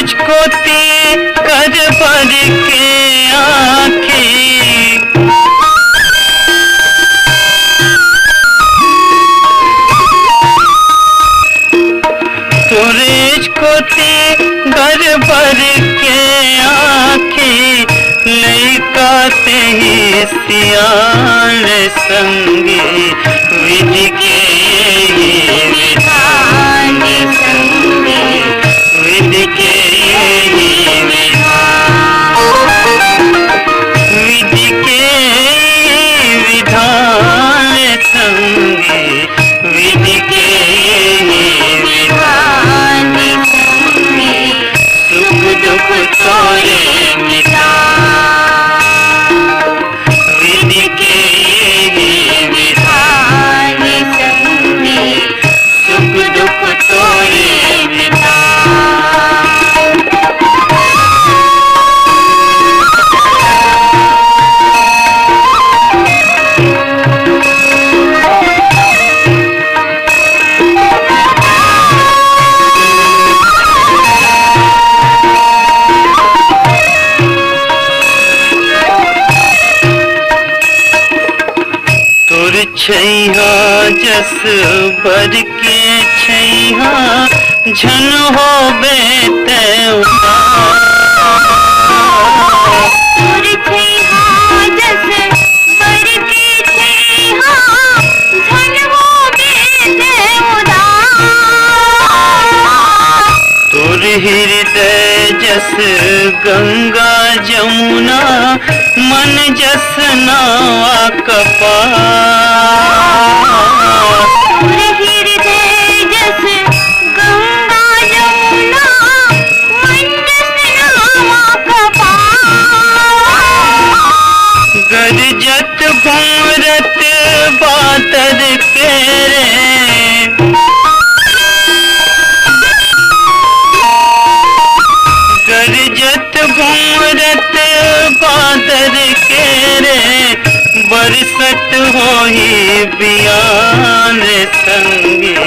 तुझको ती कर भर के आँखें, तुझको ती घर भर के आँखें, लैका ते ही सियान संगे, विधि के यही विधान संगे, विधि के यही विधान, विधि के यही विधान संगे, विधि के यही विधान संगे, सुख दुख तोरे मिटा, विधि के यही विधान संगे, सुख दुख तोरे मिटा। तुर छैहा जस बर के छैहा, झन हो बेते तुर छैहा जस बर के छैहा, झन हो बेते तुर हृदय जस गंगा जमुना, मन जस नावा कपार, तुर हृदय जस गंगा जमुना, मन जस नावा कपार, गरजत घूमरत बातर केरे, गरजत घूमरत बादर केरे, बरसत होही बियान संगे,